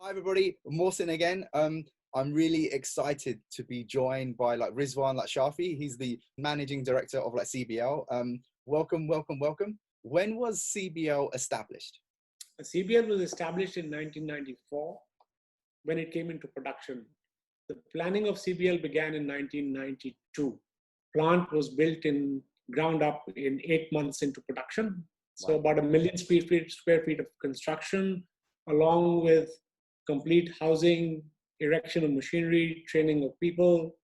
Hi everybody, Mohsin again. I'm really excited to be joined by Rizwan Shafi. He's the managing director of CBL. Welcome. When was CBL established? CBL was established in 1994 when it came into production. The planning of CBL began in 1992. Plant was built in ground up in 8 months into production. So Wow. about 1 million square feet of construction, along with complete housing, erection of machinery, training of people.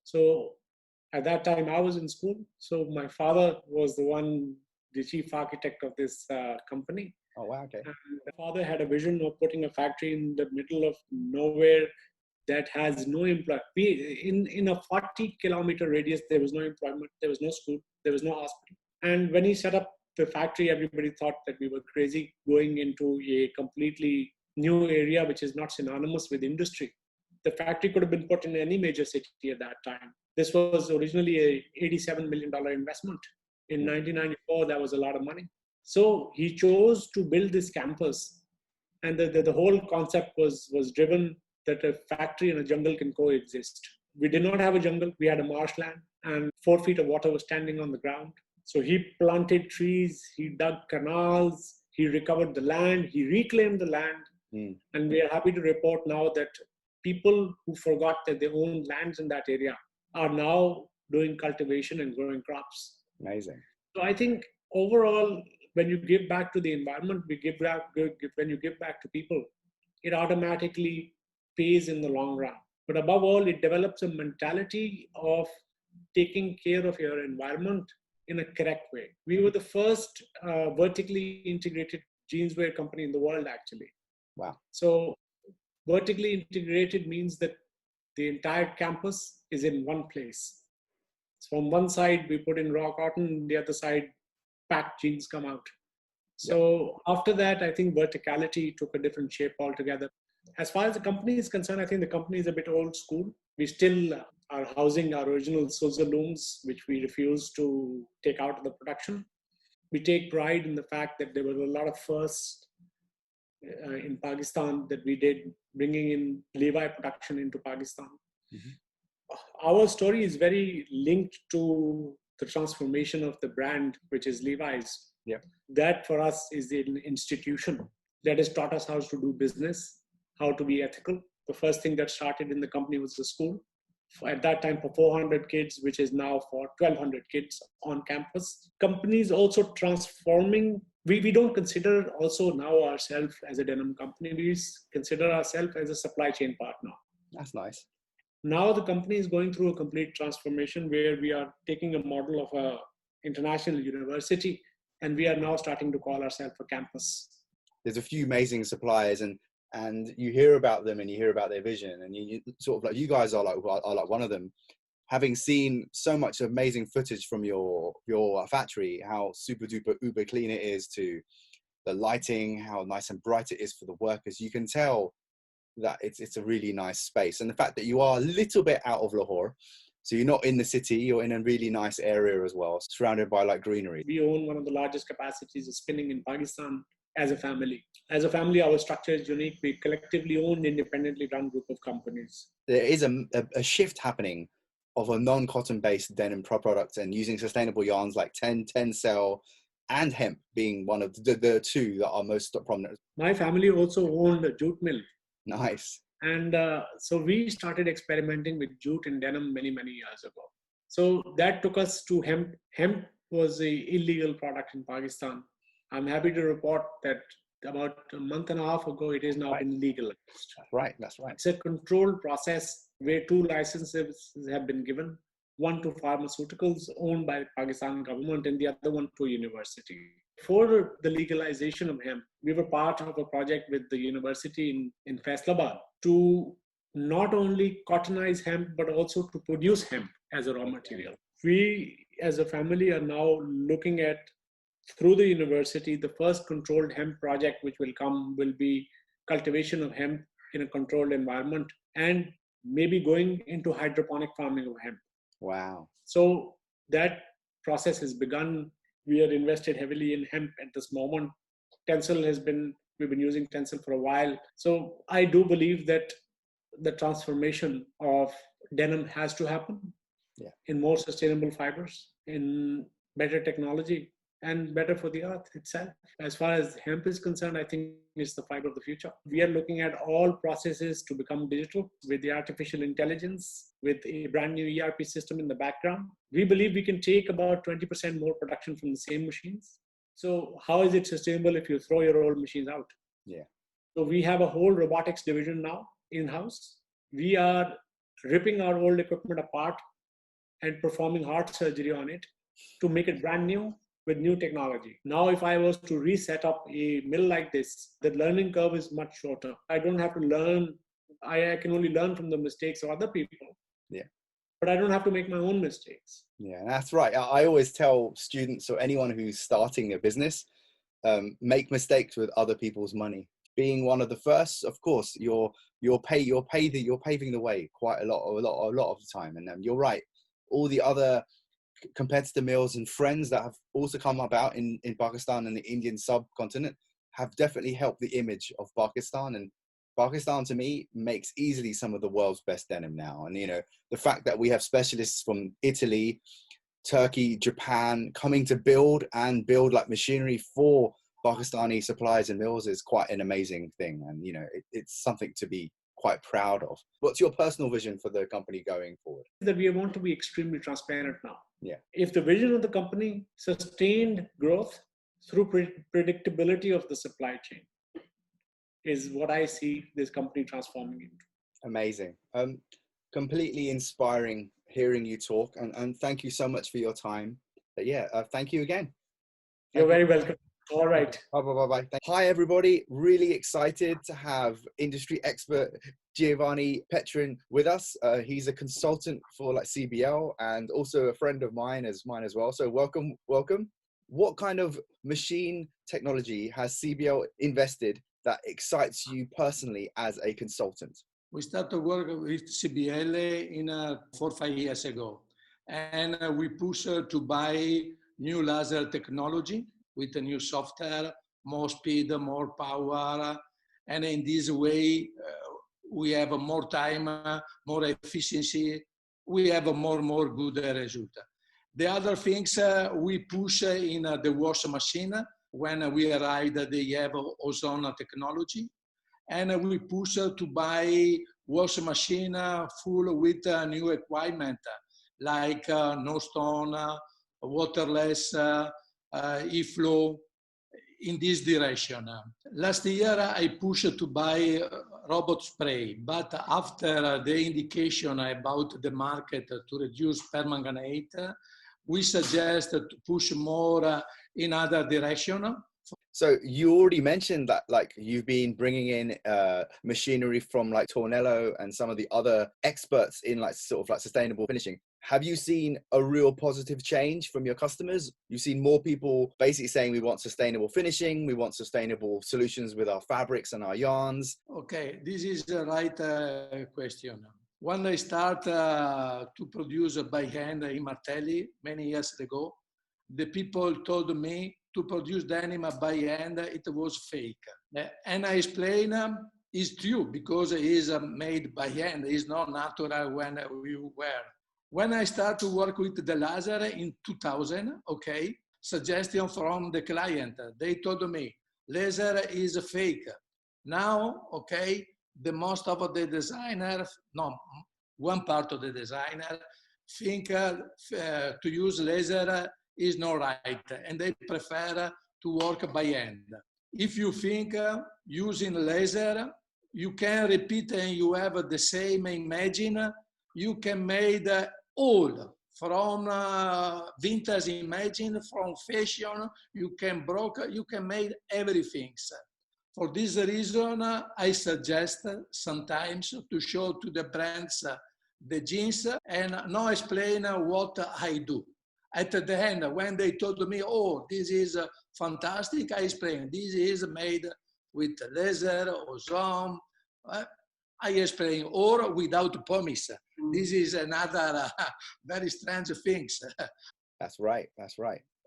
So at that time I was in school. So my father was the chief architect of this company. Oh, wow, okay. And my father had a vision of putting a factory in the middle of nowhere that has no employment. In a 40-kilometer radius, there was no employment, there was no school, there was no hospital. And when he set up the factory, everybody thought that we were crazy going into a completely new area, which is not synonymous with industry. The factory could have been put in any major city at that time. This was originally a $87 million investment. In 1994, that was a lot of money. So he chose to build this campus. And the whole concept was driven that a factory and a jungle can coexist. We did not have a jungle, we had a marshland, and 4 feet of water was standing on the ground. So he planted trees, he dug canals, he recovered the land, he reclaimed the land. And we are happy to report now that people who forgot that they owned lands in that area are now doing cultivation and growing crops. Amazing. So I think overall, when you give back to the environment, when you give back to people, it automatically pays in the long run. But above all, it develops a mentality of taking care of your environment in a correct way. We were the first vertically integrated jeanswear company in the world, actually. Wow. So vertically integrated means that the entire campus is in one place. So from one side, we put in raw cotton, the other side, packed jeans come out. So after that, I think verticality took a different shape altogether. As far as the company is concerned, I think the company is a bit old school. We still are housing our original Soza looms, which we refuse to take out of the production. We take pride in the fact that there were a lot of firsts in Pakistan that we did, bringing in Levi production into Pakistan. Our story is very linked to the transformation of the brand, which is Levi's. Yeah. That for us is an institution that has taught us how to do business, how to be ethical. The first thing that started in the company was the school. At that time for 400 kids, which is now for 1,200 kids on campus. Companies also transforming. We don't consider also now ourselves as a denim company. We consider ourselves as a supply chain partner. That's nice. Now the company is going through a complete transformation where we are taking a model of an international university, and we are now starting to call ourselves a campus. There's a few amazing suppliers, and you hear about them and you hear about their vision, and you sort of you guys are like one of them. Having seen so much amazing footage from your factory, how super duper uber clean it is, to the lighting, how nice and bright it is for the workers, you can tell that it's a really nice space. And the fact that you are a little bit out of Lahore, so you're not in the city, you're in a really nice area as well, surrounded by greenery. We own one of the largest capacities of spinning in Pakistan as a family. As a family, our structure is unique. We collectively own independently run group of companies. There is a shift happening of a non-cotton based denim product and using sustainable yarns like tencel and hemp being one of the two that are most prominent. My family also owned a jute mill. Nice. And so we started experimenting with jute and denim many years ago. So that took us to hemp. Hemp was an illegal product in Pakistan. I'm happy to report that about a month and a half ago, it has now been legalized. That's right. It's a controlled process where 2 licenses have been given, one to pharmaceuticals owned by the Pakistan government and the other one to a university. For the legalization of hemp, we were part of a project with the university in Faisalabad to not only cottonize hemp, but also to produce hemp as a raw material. We, as a family, are now looking at, through the university, the first controlled hemp project which will come will be cultivation of hemp in a controlled environment and maybe going into hydroponic farming of hemp. Wow. So that process has begun. We are invested heavily in hemp at this moment. Tencel has been We've been using Tencel for a while. So I do believe that the transformation of denim has to happen in more sustainable fibers, in better technology, and better for the earth itself. As far as hemp is concerned, I think it's the fiber of the future. We are looking at all processes to become digital with the artificial intelligence, with a brand new ERP system in the background. We believe we can take about 20% more production from the same machines. So how is it sustainable if you throw your old machines out? Yeah. So we have a whole robotics division now in-house. We are ripping our old equipment apart and performing heart surgery on it to make it brand new with new technology. Now, if I was to reset up a mill like this, the learning curve is much shorter. I don't have to learn. I can only learn from the mistakes of other people. Yeah. But I don't have to make my own mistakes. Yeah, that's right. I always tell students or anyone who's starting a business, make mistakes with other people's money. Being one of the first, of course, you're paving the way quite a lot of the time. And you're right. All the other competitor mills and friends that have also come about in Pakistan and the Indian subcontinent have definitely helped the image of Pakistan. And Pakistan, to me, makes easily some of the world's best denim now. And, you know, the fact that we have specialists from Italy, Turkey, Japan coming to build like machinery for Pakistani suppliers and mills is quite an amazing thing. And, you know, it's something to be quite proud of. What's your personal vision for the company going forward? That we want to be extremely transparent now. Yeah. If the vision of the company, sustained growth through predictability of the supply chain, is what I see this company transforming into. Amazing. Completely inspiring hearing you talk, and thank you so much for your time. Thank you again. You're very welcome. All right. Bye. Hi, everybody. Really excited to have industry expert Giovanni Petrin with us. He's a consultant for like CBL and also a friend of mine as well. So welcome. What kind of machine technology has CBL invested that excites you personally as a consultant? We started work with CBL in 4 or 5 years ago, and we pushed to buy new laser technology with a new software, more speed, more power, and in this way we have more time, more efficiency. We have a more good result. The other things we push in the wash machine. When we arrived, they have ozone technology. And we push to buy wash machine full with new equipment like no stone, waterless, e-flow, in this direction. Last year I pushed to buy robot spray, but after the indication about the market to reduce permanganate, we suggest to push more in other direction. So you already mentioned that like you've been bringing in machinery from like Tornello and some of the other experts in like sort of like sustainable finishing. Have you seen a real positive change from your customers? You've seen more people basically saying we want sustainable finishing, we want sustainable solutions with our fabrics and our yarns. Okay, this is the right question. When I start to produce by hand in Martelli many years ago, the people told me to produce denim by hand, it was fake. And I explain it's true because it is made by hand, it's not natural when we wear. When I start to work with the laser in 2000, okay, suggestion from the client, they told me laser is fake. Now, okay, the most of the designers, no, one part of the designer think to use laser is not right, and they prefer to work by hand. If you think using laser, you can repeat and you have the same imagine, you can make all from vintage imagine, from fashion, you can make everything. For this reason, I suggest sometimes to show to the brands the jeans and not explain what I do. At the end, when they told me, oh, this is fantastic, I explained, this is made with laser, ozone. I explain, or without promise. This is another very strange thing. That's right.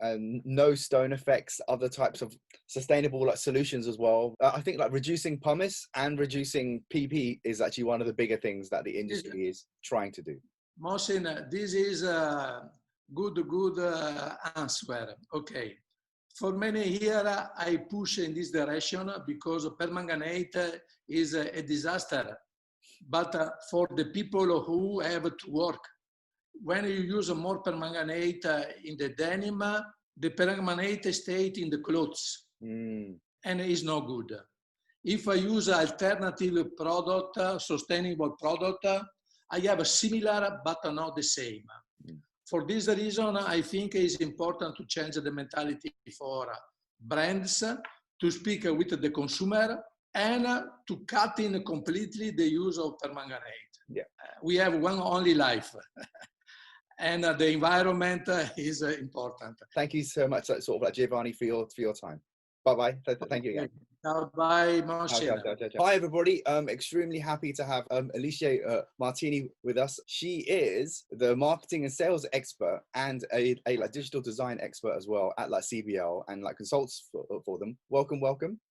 no stone effects, other types of sustainable like solutions as well. I think like reducing pumice and reducing PP is actually one of the bigger things that the industry is trying to do. Mohsin, this is a good answer. Okay. For many years, I push in this direction because permanganate is a disaster. But for the people who have to work, when you use more permanganate in the denim, the permanganate stays in the clothes and it's no good. If I use alternative product, sustainable product, I have a similar but not the same. For this reason, I think it's important to change the mentality for brands, to speak with the consumer, and to cut in completely the use of permanganate. Yeah. We have one only life. And the environment is important. Thank you so much, sort of like Giovanni, for your time. Bye-bye. Thank you again. Bye, Mohsin. Hi, everybody. Extremely happy to have Alicia Martini with us. She is the marketing and sales expert and a like digital design expert as well at like CBL and like consults for them. Welcome.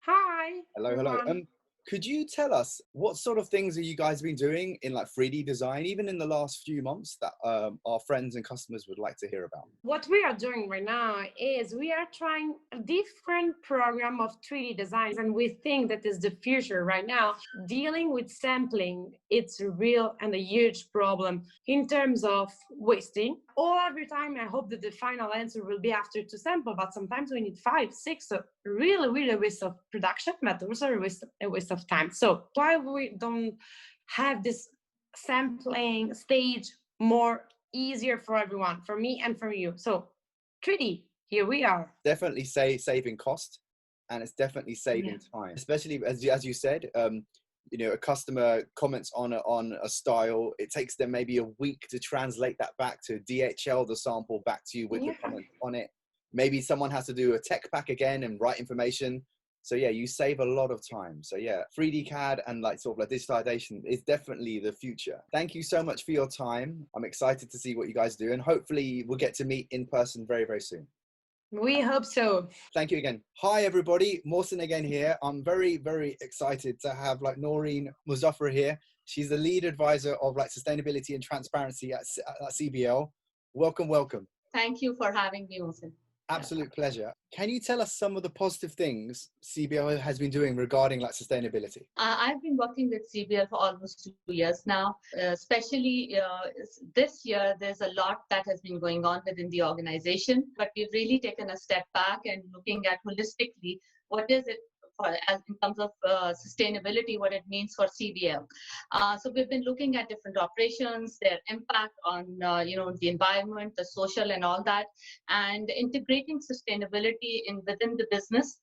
Hi. Hello. Could you tell us what sort of things have you guys been doing in like 3D design, even in the last few months, that our friends and customers would like to hear about? What we are doing right now is we are trying a different program of 3D designs, and we think that is the future right now. Dealing with sampling, it's a real and a huge problem in terms of wasting. All every time, I hope that the final answer will be after to sample, but sometimes we need 5, 6, so really a waste of production, but also a waste of time. So why we don't have this sampling stage more easier for everyone, for me and for you? So 3D, here we are. Definitely saving cost, and it's definitely saving time, especially as you said. You know, a customer comments on a style, it takes them maybe a week to translate that back to DHL the sample back to you with the comment on it. Maybe someone has to do a tech pack again and write information. So yeah, you save a lot of time. So yeah, 3D CAD and like sort of like digitalization is definitely the future. Thank you so much for your time. I'm excited to see what you guys do, and hopefully we'll get to meet in person very soon. We hope so. Thank you again. Hi everybody, Mohsin again here. I'm very excited to have like Naurin Muzaffer here. She's the lead advisor of like sustainability and transparency at CBL. Welcome. Thank you for having me, Mohsin. Absolute pleasure. Can you tell us some of the positive things CBL has been doing regarding like sustainability? I've been working with CBL for almost 2 years now. Especially this year, there's a lot that has been going on within the organization, but we've really taken a step back and looking at holistically what is it as in terms of sustainability, what it means for CBL. So we've been looking at different operations, their impact on the environment, the social, and all that, and integrating sustainability within the business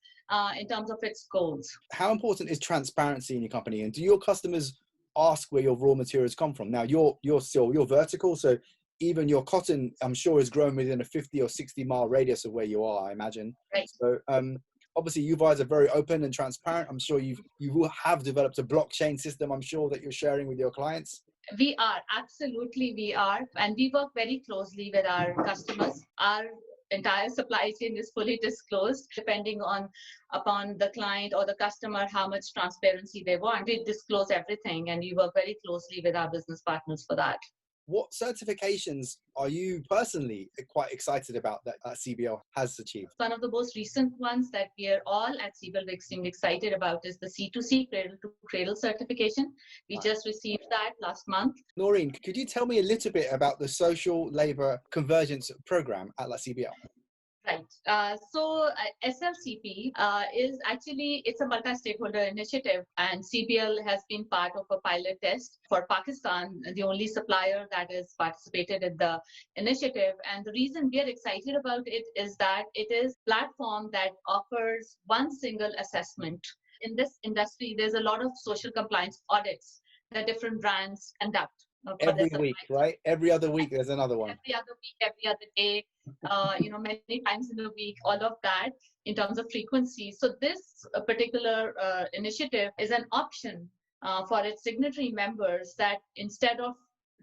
in terms of its goals. How important is transparency in your company, and do your customers ask where your raw materials come from? Now you're vertical, so even your cotton, I'm sure, is grown within a 50 or 60 mile radius of where you are, I imagine. Right. So obviously you guys are very open and transparent. I'm sure you will have developed a blockchain system, I'm sure, that you're sharing with your clients. We are, absolutely we are. And we work very closely with our customers. Our entire supply chain is fully disclosed, depending upon the client or the customer, how much transparency they want. We disclose everything, and we work very closely with our business partners for that. What certifications are you personally quite excited about that CBL has achieved? One of the most recent ones that we are all at CBL extremely excited about is the C2C Cradle to Cradle certification. We just received that last month. Naurin, could you tell me a little bit about the social labor convergence program at CBL? Right. So SLCP is actually, it's a multi-stakeholder initiative, and CBL has been part of a pilot test for Pakistan, the only supplier that has participated in the initiative. And the reason we are excited about it is that it is a platform that offers one single assessment. In this industry, there's a lot of social compliance audits that different brands conduct. Every week, right? Every other week, there's another one. Every other week, every other day, many times in a week, all of that in terms of frequency. So this particular initiative is an option for its signatory members that instead of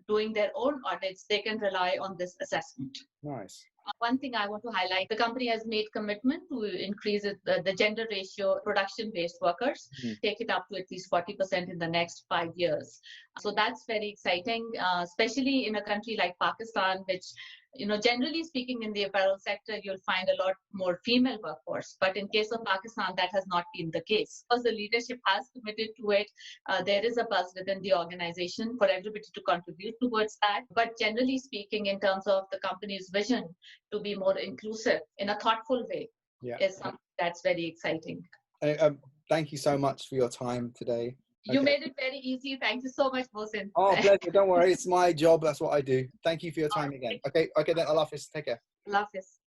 doing their own audits, they can rely on this assessment. Nice. One thing I want to highlight, the company has made commitment to increase the gender ratio production-based workers, take it up to at least 40% in the next 5 years. So that's very exciting, especially in a country like Pakistan, which, generally speaking, in the apparel sector, you'll find a lot more female workforce. But in case of Pakistan, that has not been the case. Because the leadership has committed to it, there is a buzz within the organization for everybody to contribute towards that. But generally speaking, in terms of the company's vision to be more inclusive in a thoughtful way, is something that's very exciting. Thank you so much for your time today. You made it very easy. Thank you so much, Mohsin. Oh, pleasure. Don't worry. It's my job. That's what I do. Thank you for your time again. Okay, then. Allah Hafiz. Take care. Allah Hafiz.